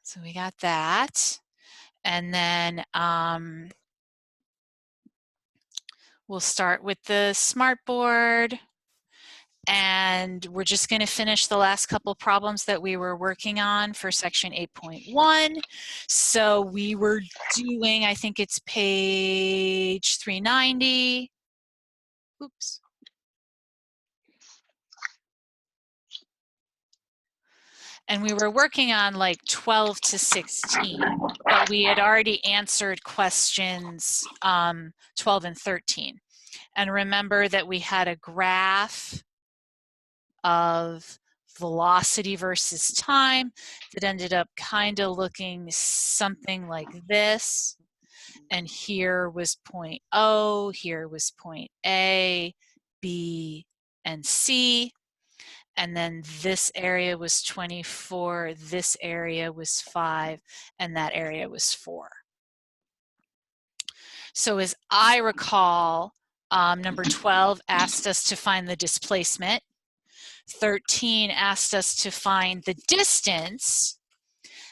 So we got that. And then we'll start with the smartboard. And we're just going to finish the last couple problems that we were working on for section 8.1. So we were doing, I think it's page 390. Oops. And we were working on like 12 to 16, but we had already answered questions 12 and 13. And remember that we had a graph of velocity versus time that ended up kind of looking something like this. And here was point O, here was point A, B, and C. And then this area was 24, this area was 5, and that area was 4. So as I recall, number 12 asked us to find the displacement. 13 asked us to find the distance.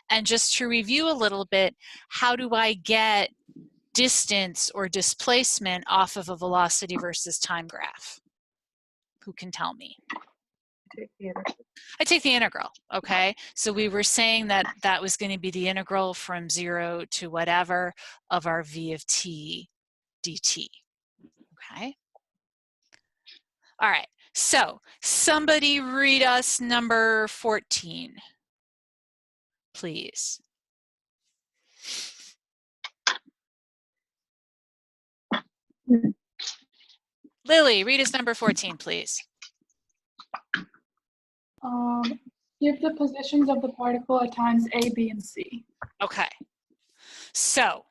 And just to review a little bit, how do I get distance or displacement off of a velocity versus time graph? Who can tell me? I take the integral, okay? So we were saying that that was going to be the integral from 0 to whatever of our v of t dt, okay? All right, so somebody read us number 14, please. Lily, read us number 14, please. Give the positions of the particle at times A, B, and C. Okay. So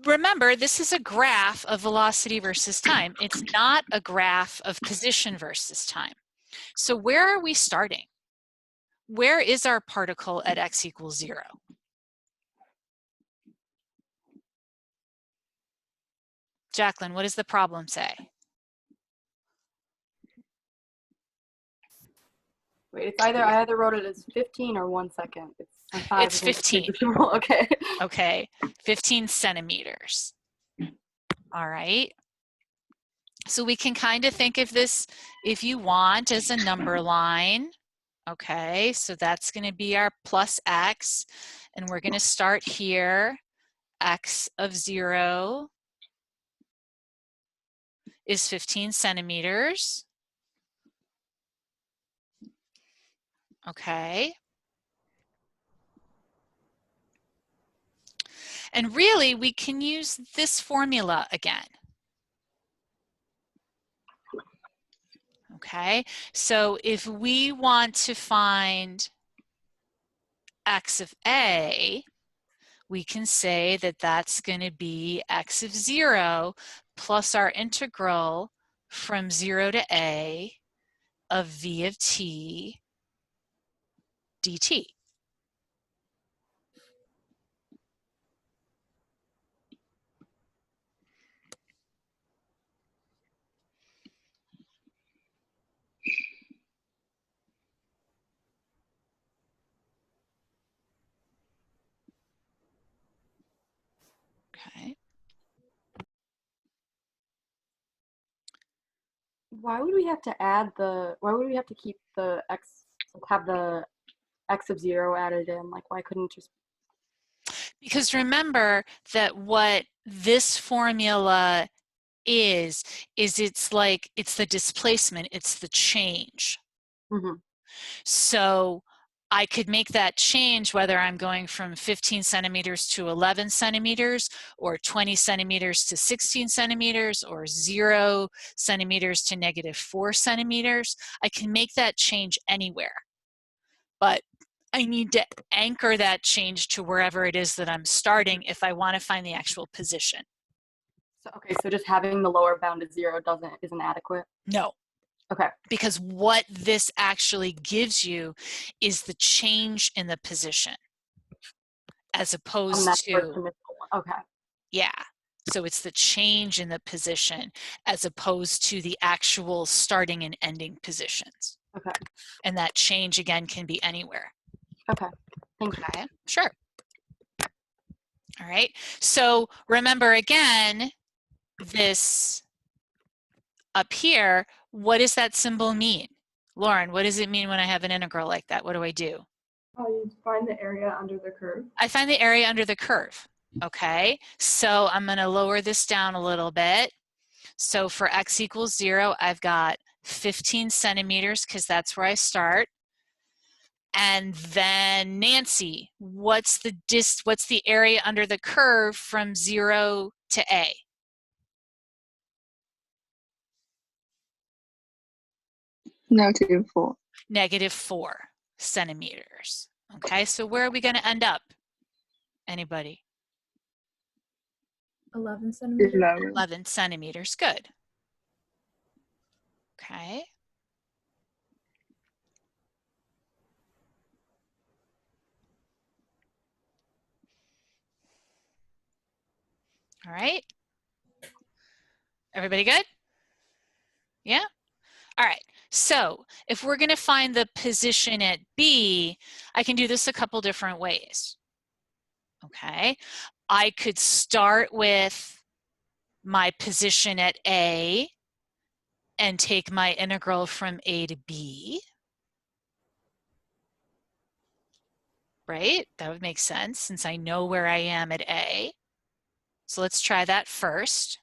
remember, this is a graph of velocity versus time. It's not a graph of position versus time. So where are we starting? Where is our particle at x equals 0? Jacqueline, what does the problem say? Wait, it's either, I either wrote it as 15 or 1 second. It's 15. Okay. Okay, 15 centimeters. All right. So we can kind of think of this, if you want, as a number line. Okay, so that's going to be our plus x. And we're going to start here. X of 0 is 15 centimeters. Okay. And really, we can use this formula again. Okay, so if we want to find x of a, we can say that that's going to be x of 0 plus our integral from 0 to a of v of t dt. Okay. Why would we have to add the, why would we have to keep the x, have the x of 0 added in? Like, why couldn't just? Because remember that what this formula is it's like, it's the displacement, it's the change. Mm-hmm. So I could make that change whether I'm going from 15 centimeters to 11 centimeters or 20 centimeters to 16 centimeters or 0 centimeters to -4 centimeters. I can make that change anywhere, but I need to anchor that change to wherever it is that I'm starting if I want to find the actual position. So, okay, so just having the lower bound at 0 isn't adequate? No. Okay. Because what this actually gives you is the change in the position as opposed to, okay. yeah. So it's the change in the position as opposed to the actual starting and ending positions. Okay. And that change again can be anywhere. Okay. Okay, sure. All right, so remember again, this up here, what does that symbol mean? Lauren, what does it mean when I have an integral like that? What do I do? Oh, you find the area under the curve. I find the area under the curve. Okay, so I'm going to lower this down a little bit. So for x equals 0, I've got 15 centimeters because that's where I start. And then Nancy, what's the area under the curve from 0 to a? -4. -4 centimeters. Okay, so where are we going to end up? Anybody? 11 centimeters. 11 centimeters, good. Okay. All right. Everybody good? Yeah? All right. So if we're going to find the position at B, I can do this a couple different ways. Okay. I could start with my position at A and take my integral from A to B. Right? That would make sense since I know where I am at A. So let's try that first.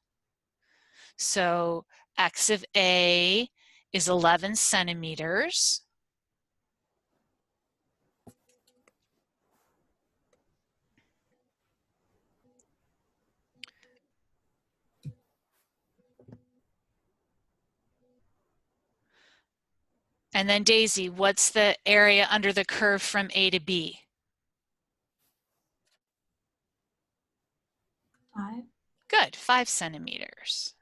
So x of A is 11 centimeters. And then Daisy, what's the area under the curve from A to B? 5. Good, 5 centimeters.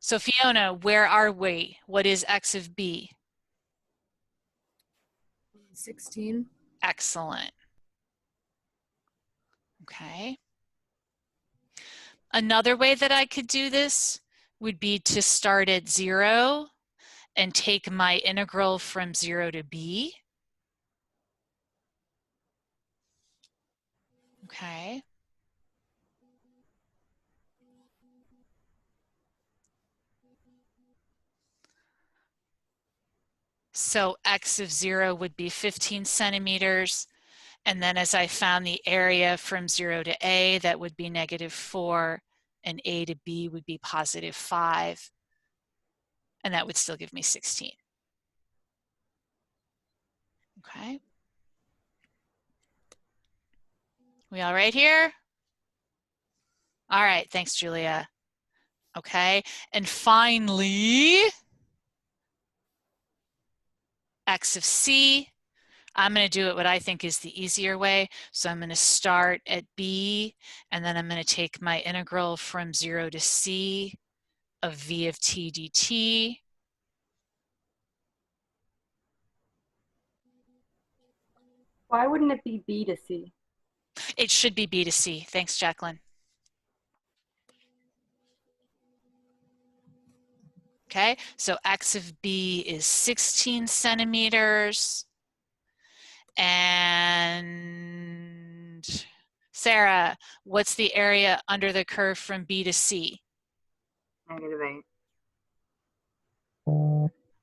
So Fiona, where are we? What is x of B? 16. Excellent. Okay. Another way that I could do this would be to start at 0 and take my integral from 0 to B. Okay. So x of 0 would be 15 centimeters. And then as I found the area from 0 to A, that would be -4, and A to B would be +5. And that would still give me 16. Okay. We all right here? All right, thanks, Julia. Okay, and finally, x of C. I'm going to do it what I think is the easier way. So I'm going to start at B, and then I'm going to take my integral from 0 to C of v of t dt. Why wouldn't it be B to C? It should be B to C. Thanks, Jacqueline. Okay, so x of B is 16 centimeters. And Sarah, what's the area under the curve from B to C? -8.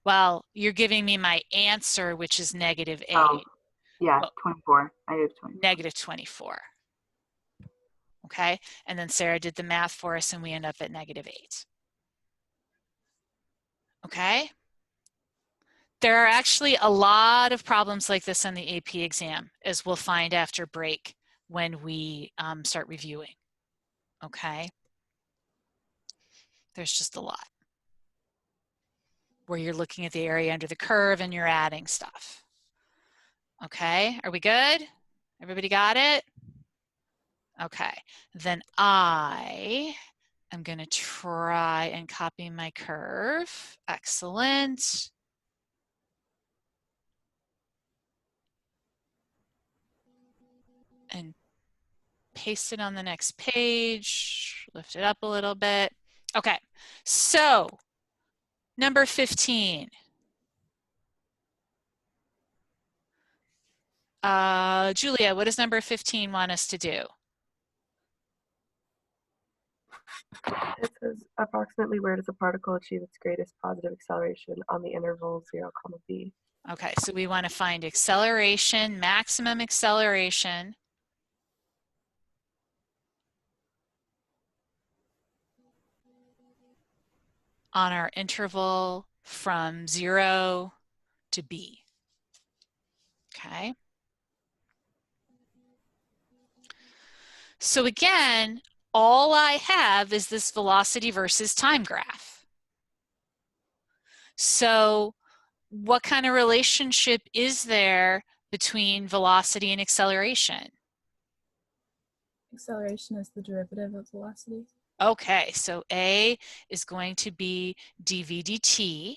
Well, you're giving me my answer, which is -8. Oh, yeah, Well, 24. -24. -24. Okay, and then Sarah did the math for us and we end up at -8. Okay. There are actually a lot of problems like this on the AP exam, as we'll find after break when we start reviewing. Okay. There's just a lot where you're looking at the area under the curve and you're adding stuff. Okay, are we good? Everybody got it? Okay, then I am going to try and copy my curve. Excellent. And paste it on the next page, lift it up a little bit. Okay, so number 15. Julia, what does number 15 want us to do? It says approximately where does a particle achieve its greatest positive acceleration on the interval 0, b? Okay, so we want to find acceleration, maximum acceleration on our interval from 0 to b. Okay. So again, all I have is this velocity versus time graph. So what kind of relationship is there between velocity and acceleration? Acceleration is the derivative of velocity. Okay, so A is going to be dv dt.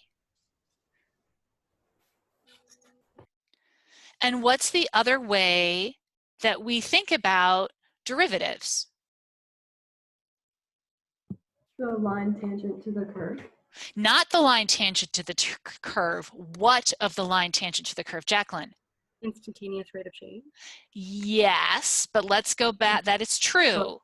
And what's the other way that we think about derivatives? The line tangent to the curve. Not the line tangent to the curve. What of the line tangent to the curve, Jacqueline? Instantaneous rate of change. Yes, but let's go back. That is true.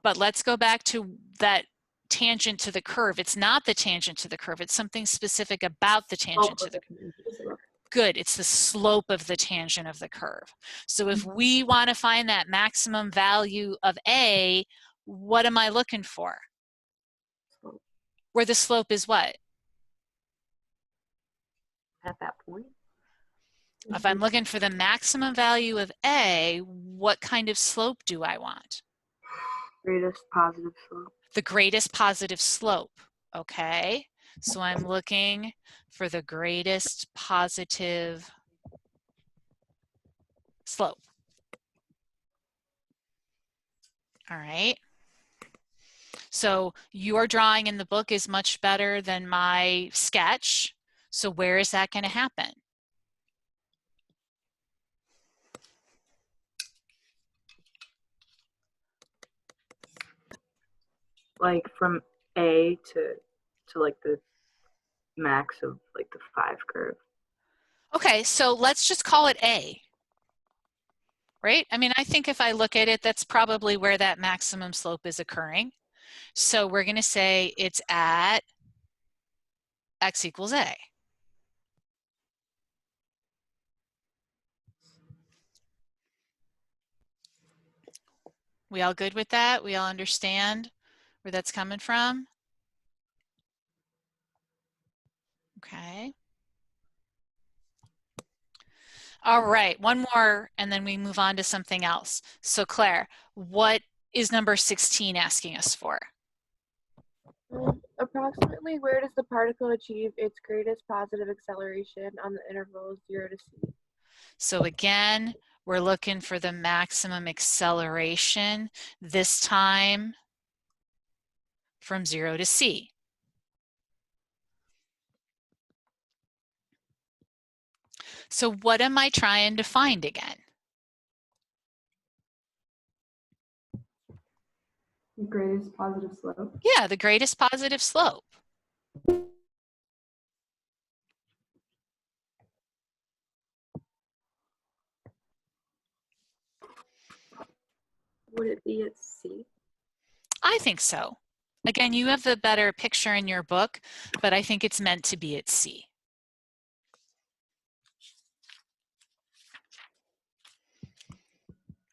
But let's go back to that tangent to the curve. It's not the tangent to the curve. It's something specific about the tangent to the curve. Good. It's the slope of the tangent of the curve. So if we want to find that maximum value of A, what am I looking for? Where the slope is what? At that point. If I'm looking for the maximum value of A, what kind of slope do I want? Greatest positive slope. The greatest positive slope. Okay. So I'm looking for the greatest positive slope. All right. So your drawing in the book is much better than my sketch. So where is that going to happen? Like from A to like the max of like the 5 curve. Okay, so let's just call it A. Right? I mean, I think if I look at it, that's probably where that maximum slope is occurring. So we're going to say it's at x equals A. We all good with that? We all understand where that's coming from? Okay. All right, one more and then we move on to something else. So Claire, what is number 16 asking us for? Approximately where does the particle achieve its greatest positive acceleration on the interval 0 to c? So again, we're looking for the maximum acceleration, this time from 0 to c. So what am I trying to find again? Greatest positive slope. Yeah, the greatest positive slope. Would it be at C? I think so. Again, you have the better picture in your book, but I think it's meant to be at C.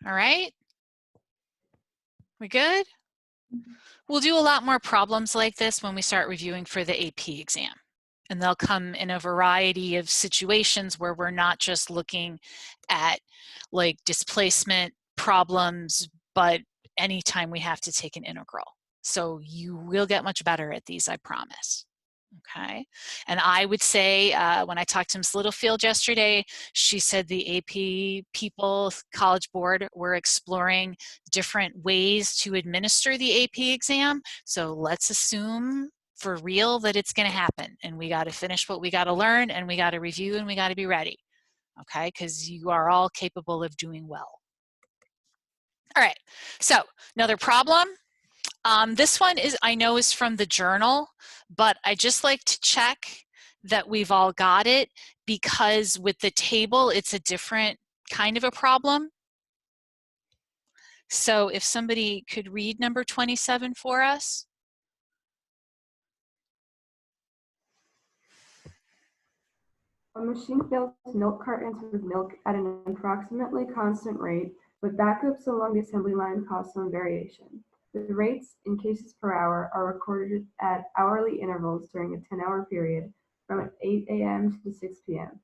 All right? We good? We'll do a lot more problems like this when we start reviewing for the AP exam. And they'll come in a variety of situations where we're not just looking at like displacement problems, but anytime we have to take an integral. So you will get much better at these, I promise. Okay, and I would say when I talked to Ms. Littlefield yesterday, she said the AP people, College Board, were exploring different ways to administer the AP exam. So let's assume for real that it's going to happen, and we got to finish what we got to learn, and we got to review, and we got to be ready. Okay, because you are all capable of doing well. All right, so another problem. This one is, I know, is from the journal, but I just like to check that we've all got it because with the table, it's a different kind of a problem. So if somebody could read number 27 for us. A machine fills milk cartons with milk at an approximately constant rate, but backups along the assembly line cause some variation. The rates in cases per hour are recorded at hourly intervals during a 10-hour period from 8 a.m. to 6 p.m.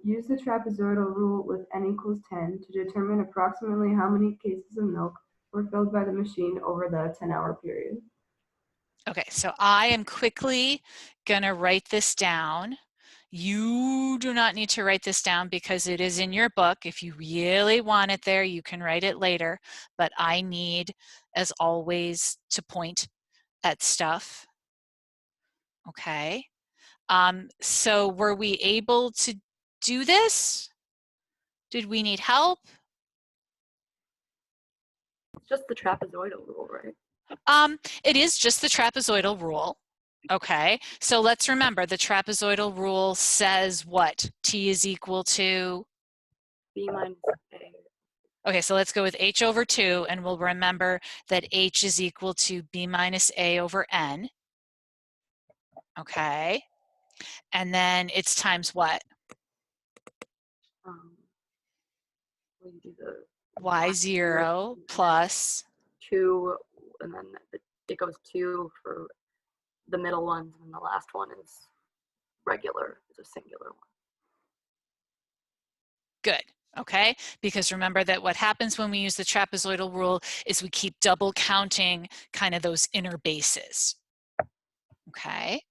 Use the trapezoidal rule with n equals 10 to determine approximately how many cases of milk were filled by the machine over the 10-hour period. Okay, so I am quickly gonna write this down. You do not need to write this down because it is in your book. If you really want it there, you can write it later, but I need, as always, to point at stuff. Okay, so were we able to do this? Did we need help? It's just the trapezoidal rule, right? It is just the trapezoidal rule. Okay, so let's remember the trapezoidal rule says what? T is equal to? B minus A. Okay, so let's go with h over 2, and we'll remember that h is equal to b minus a over n. Okay, and then it's times what? When you do the y0 plus, 2, and then it goes 2 for the middle ones, and the last one is regular, is a singular one. good. Okay, because remember that what happens when we use the trapezoidal rule is we keep double counting kind of those inner bases. Okay.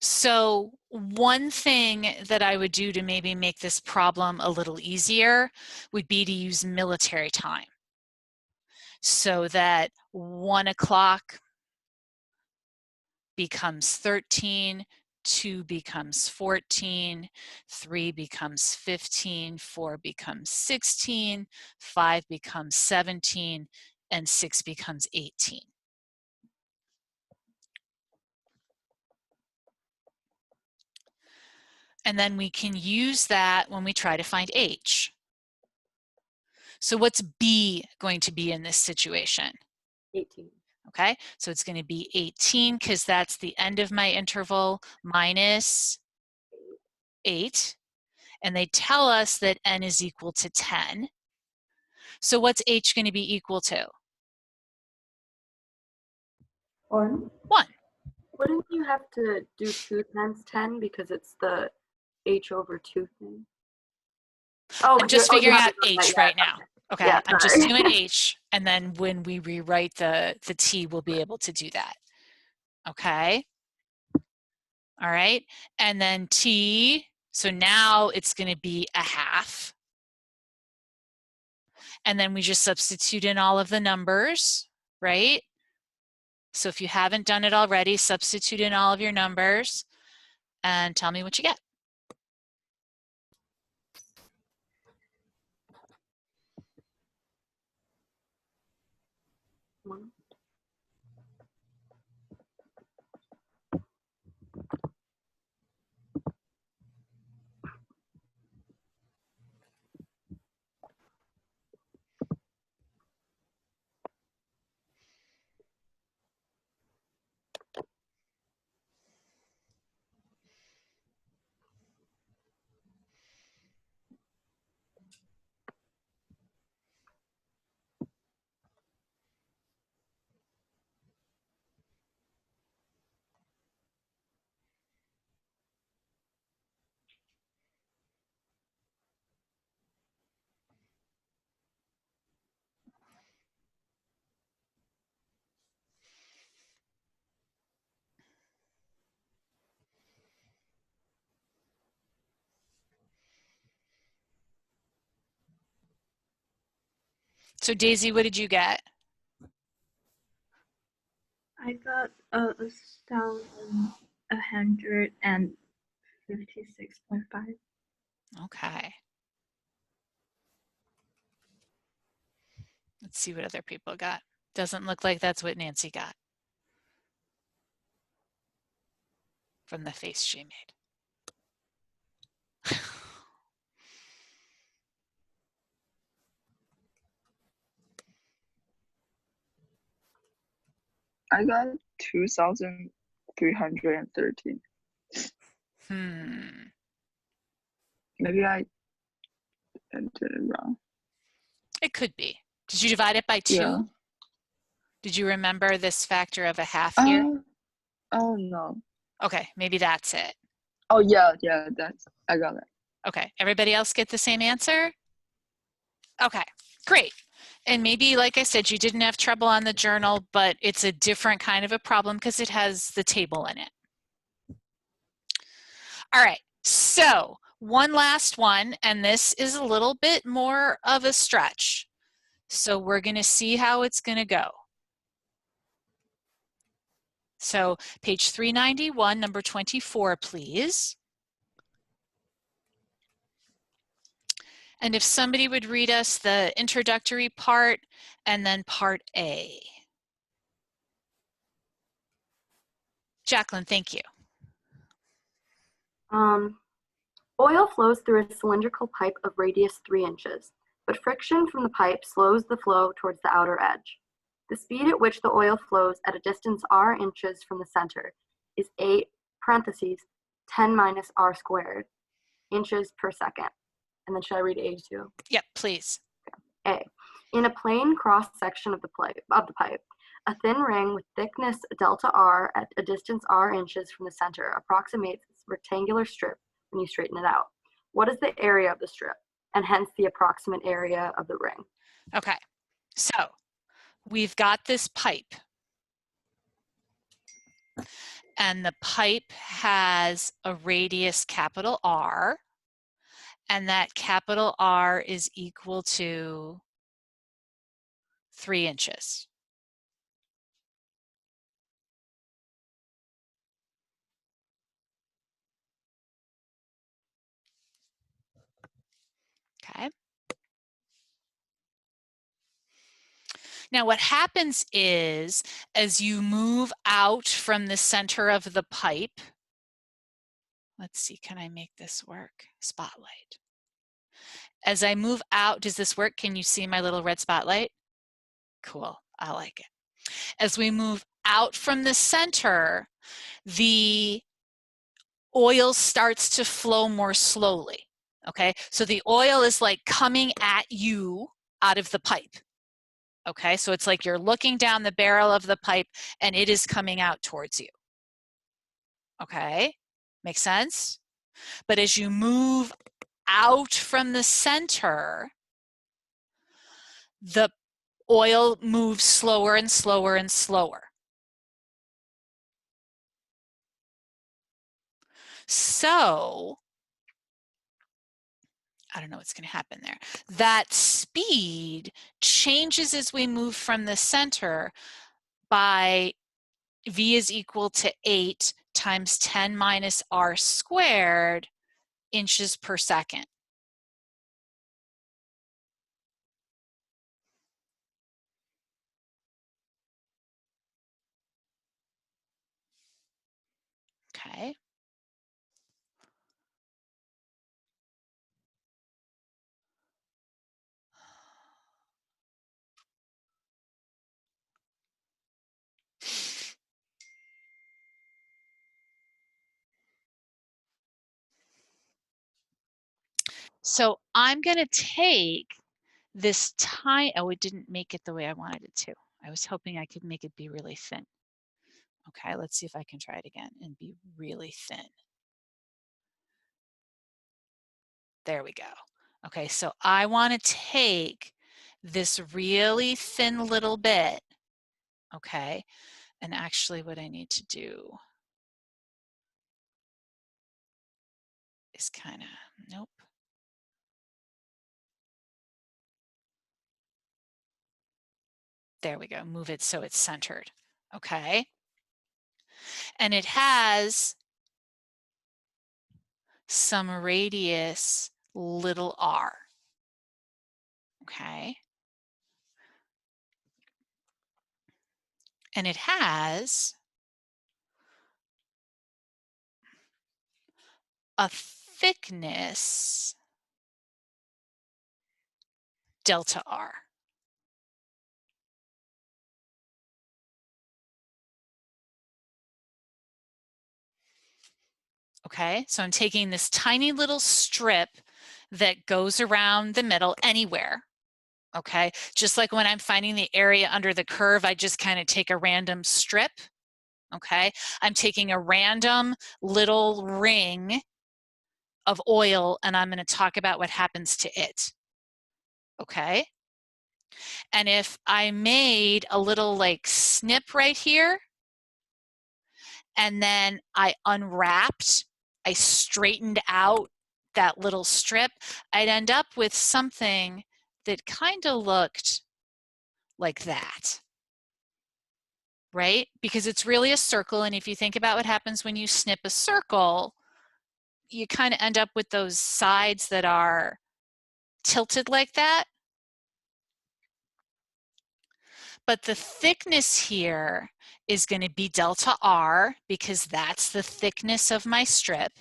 So one thing that I would do to maybe make this problem a little easier would be to use military time. So that 1 o'clock becomes 13, 2 becomes 14, 3 becomes 15, 4 becomes 16, 5 becomes 17, and 6 becomes 18. And then we can use that when we try to find H. So what's B going to be in this situation? 18. Okay, so it's going to be 18 because that's the end of my interval minus 8. And they tell us that n is equal to 10. So what's h going to be equal to? 1. 1. Wouldn't you have to do 2 times 10 because it's the h over 2 thing? Oh, I'm just you figuring have out to do that, h yeah, right now. Okay, Yeah, I'm just sorry. doing h, and then when we rewrite the t, we'll be able to do that. Okay. All right, and then t, so now it's going to be a half. And then we just substitute in all of the numbers, right? So if you haven't done it already, substitute in all of your numbers and tell me what you get. One. So Daisy, what did you get? I got 1,156.5. Okay. Let's see what other people got. Doesn't look like that's what Nancy got from the face she made. I got 2,313. Maybe I entered it wrong. It could be. Did you divide it by 2? Yeah. Did you remember this factor of a half here? Oh no. Okay, maybe that's it. Oh yeah, I got it. Okay, everybody else get the same answer? Okay, great. And maybe, like I said, you didn't have trouble on the journal, but it's a different kind of a problem because it has the table in it. All right, so one last one, and this is a little bit more of a stretch. So we're going to see how it's going to go. So page 391, number 24, please. And if somebody would read us the introductory part and then part A. Jacqueline, thank you. Oil flows through a cylindrical pipe of radius 3 inches, but friction from the pipe slows the flow towards the outer edge. The speed at which the oil flows at a distance r inches from the center is 8 (10 minus r squared) inches per second. And then should I read A too? Yep, please. A. In a plane cross section of the pipe, a thin ring with thickness delta r at a distance r inches from the center approximates this rectangular strip when you straighten it out. What is the area of the strip, and hence the approximate area of the ring? Okay, so we've got this pipe. And the pipe has a radius capital R, and that capital R is equal to 3 inches. Okay. Now what happens is, as you move out from the center of the pipe, let's see, can I make this work? Spotlight. As I move out, does this work? Can you see my little red spotlight? Cool, I like it. As we move out from the center, the oil starts to flow more slowly, okay? So the oil is like coming at you out of the pipe, okay? So it's like you're looking down the barrel of the pipe and it is coming out towards you, okay? Make sense? But as you move out from the center, the oil moves slower and slower and slower. So, I don't know what's going to happen there. That speed changes as we move from the center by V is equal to 8 times 10 minus R squared inches per second. Okay. So I'm going to take this tiny, oh, it didn't make it the way I wanted it to. I was hoping I could make it be really thin. Okay, let's see if I can try it again and be really thin. There we go. Okay, so I want to take this really thin little bit, okay, and actually what I need to do is kind of, nope. There we go, move it so it's centered, okay? And it has some radius little r, okay? And it has a thickness delta r. Okay, so I'm taking this tiny little strip that goes around the middle anywhere. Okay, just like when I'm finding the area under the curve, I just kind of take a random strip. Okay, I'm taking a random little ring of oil and I'm going to talk about what happens to it. Okay, and if I made a little like snip right here and then I unwrapped, I straightened out that little strip, I'd end up with something that kind of looked like that, right? Because it's really a circle, and if you think about what happens when you snip a circle, you kind of end up with those sides that are tilted like that. But the thickness here is going to be delta R because that's the thickness of my strip.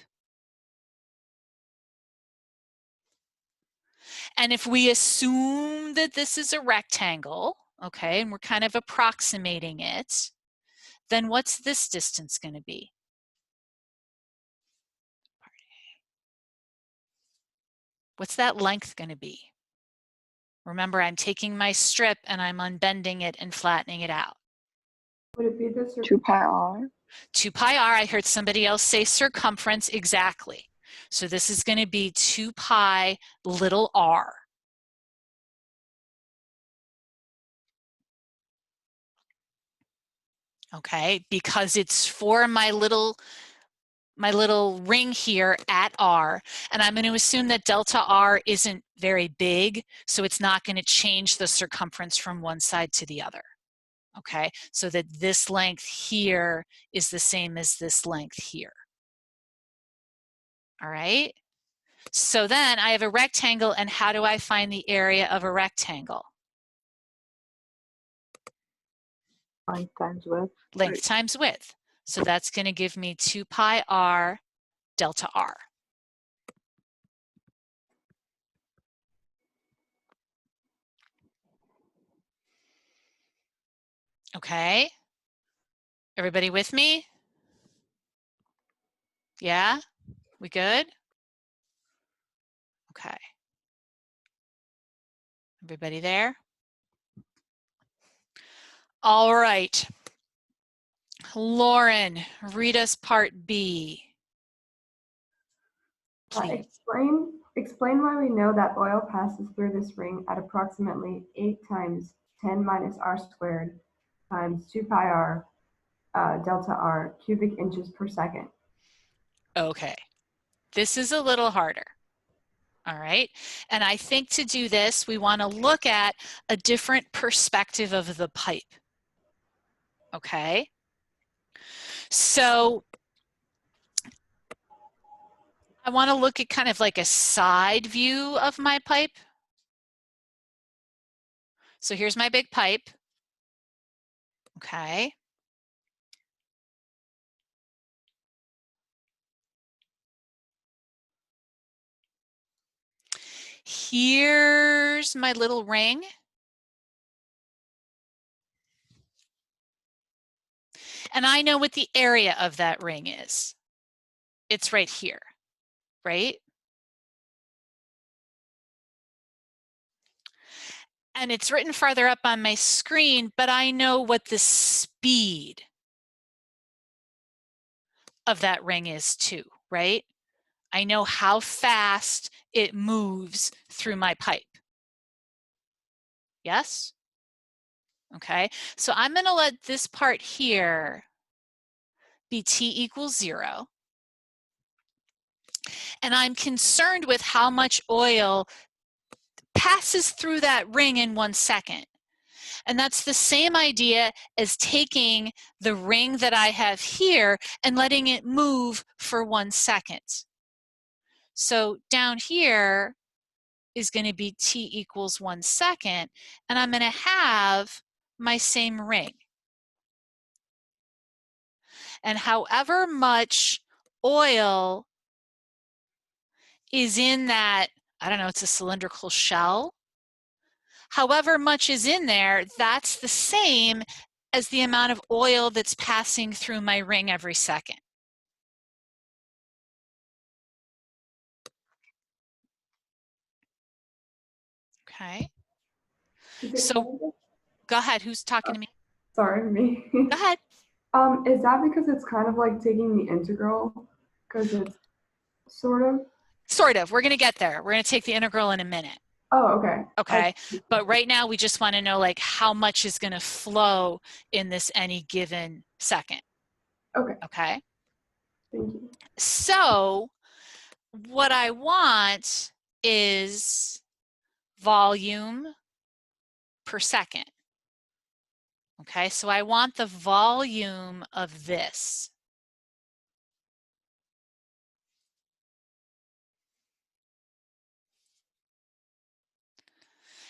And if we assume that this is a rectangle, okay, and we're kind of approximating it, then what's this distance going to be? What's that length going to be? Remember, I'm taking my strip and I'm unbending it and flattening it out. Would it be the 2 pi r? 2 pi r, I heard somebody else say circumference, exactly. So this is going to be 2 pi little r. Okay, because it's for my little ring here at r, and I'm going to assume that delta r isn't very big, so it's not going to change the circumference from one side to the other. Okay, so that this length here is the same as this length here. All right, so then I have a rectangle, and how do I find the area of a rectangle? Length times width. Length times width. So that's going to give me 2 pi r delta r. Okay, everybody with me? Yeah, we good? Okay. Everybody there? All right. Lauren, read us part B. Please. Explain why we know that oil passes through this ring at approximately 8 times 10 minus r squared times 2 pi r delta r cubic inches per second. Okay, this is a little harder. All right, and I think to do this, we want to look at a different perspective of the pipe. Okay, so I want to look at kind of like a side view of my pipe. So here's my big pipe. Okay. Here's my little ring. And I know what the area of that ring is. It's right here, right? And it's written farther up on my screen, but I know what the speed of that ring is too, right? I know how fast it moves through my pipe. Yes? Okay, so I'm going to let this part here be t equals 0. And I'm concerned with how much oil passes through that ring in 1 second. And that's the same idea as taking the ring that I have here and letting it move for 1 second. So down here is going to be t equals 1 second, and I'm going to have my same ring. And however much oil is in that, I don't know, it's a cylindrical shell. However much is in there, that's the same as the amount of oil that's passing through my ring every second. Okay. Is it So kind of- go ahead. Who's talking to me? Sorry, me. Go ahead. Is that because it's kind of like taking the integral? Because it's sort of. Sort of. We're going to get there. We're going to take the integral in a minute. Oh, okay. Okay. But right now we just want to know like how much is going to flow in this any given second. Okay. Okay. Thank you. So what I want is volume per second. Okay, so I want the volume of this.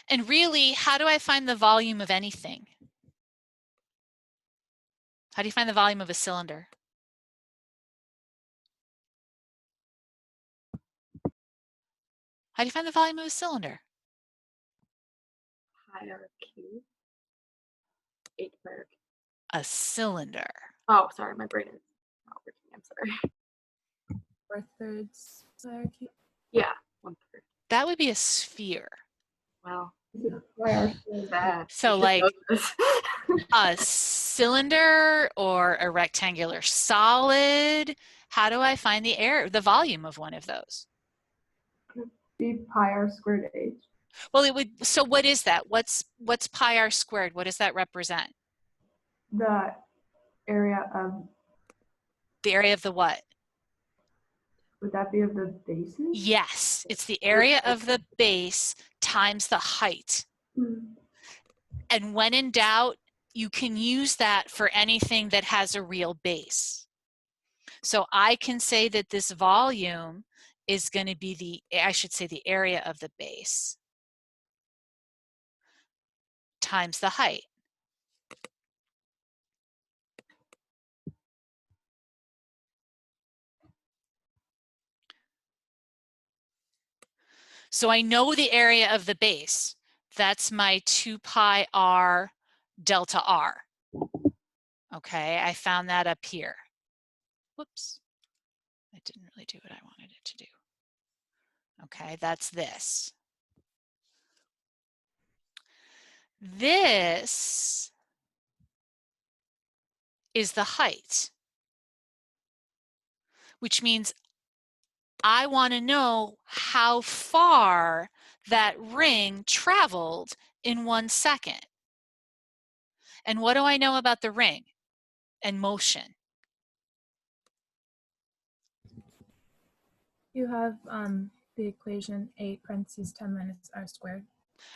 And really, how do I find the volume of anything? How do you find the volume of a cylinder? How do you find the volume of a cylinder? Pi r cubed. 8 pi r cubed. A cylinder. Oh, sorry, my brain is not working. I'm sorry. 4/3 pi r cubed. Yeah, 1/3. That would be a sphere. Wow. Why are you Bad. So like This. a cylinder or a rectangular solid. How do I find the volume of one of those? be pi r squared h? Well, it would, so what is that? What's pi r squared? What does that represent? The area of, The area of the what? would that be of the bases? Yes, it's the area of the base times the height. Hmm. And when in doubt, you can use that for anything that has a real base. So I can say that this volume is going to be I should say the area of the base times the height. So I know the area of the base. That's my 2 pi r delta r. Okay, I found that up here. Whoops, I didn't really do what I wanted it to do. Okay, that's this. This is the height, which means I want to know how far that ring traveled in 1 second. And what do I know about the ring and motion? You have the equation 8 parentheses 10 minus r squared.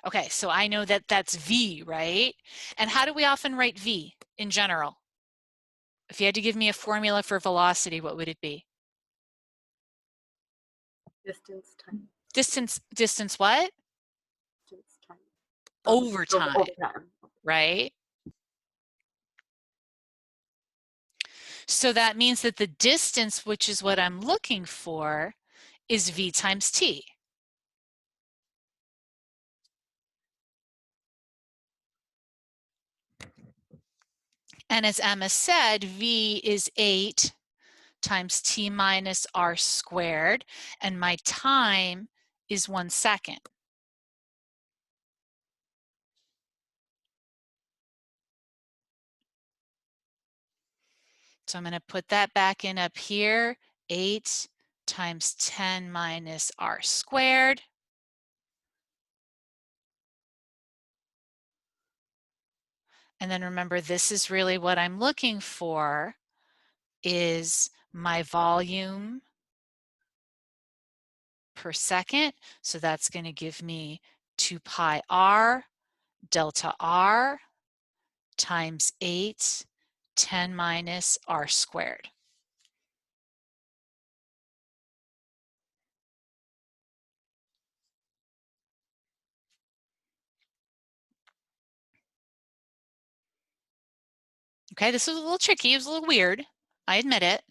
Okay, so I know that that's v, right? And how do we often write v in general? If you had to give me a formula for velocity, what would it be? Distance time. Distance what? Distance time. Over time, Over time. right? So that means that the distance, which is what I'm looking for, is v times t. And as Emma said, v is 8 times t minus r squared, and my time is 1 second. So I'm going to put that back in up here, 8 times 10 minus r squared. And then remember, this is really what I'm looking for, is my volume per second. So that's going to give me 2 pi r delta r times 8 10 minus r squared. Okay, this was a little tricky. It was a little weird. I admit it.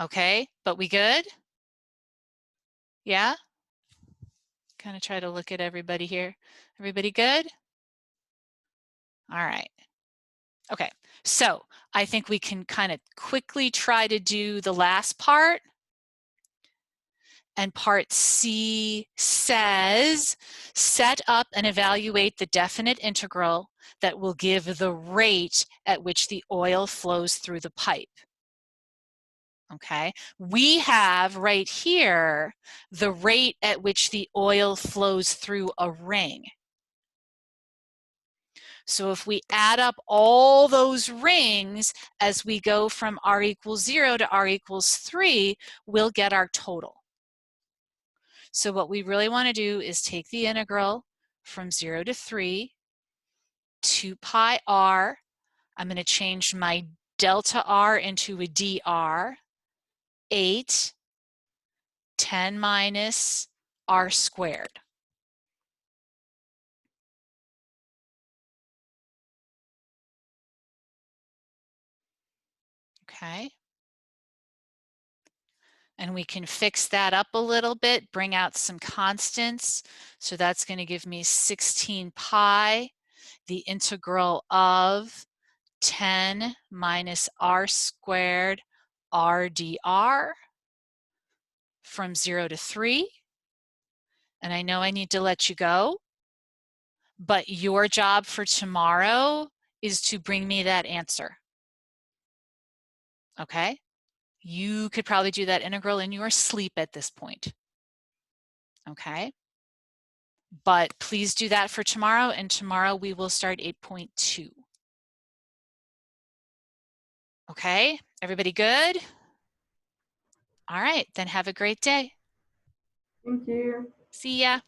Okay, but we good? Yeah? Kind of try to look at everybody here. Everybody good? All right. Okay, so I think we can kind of quickly try to do the last part. And part C says, set up and evaluate the definite integral that will give the rate at which the oil flows through the pipe. Okay, we have right here the rate at which the oil flows through a ring. So if we add up all those rings as we go from r equals 0 to r equals 3, we'll get our total. So what we really want to do is take the integral from 0 to 3, 2 pi r. I'm going to change my delta r into a dr, 8, 10 minus r squared. Okay. And we can fix that up a little bit, bring out some constants. So that's going to give me 16 pi, the integral of 10 minus r squared r dr from 0 to 3. And I know I need to let you go, but your job for tomorrow is to bring me that answer. Okay? You could probably do that integral in your sleep at this point. Okay? But please do that for tomorrow, and tomorrow we will start 8.2. Okay? Everybody good? All right, then have a great day. Thank you. See ya.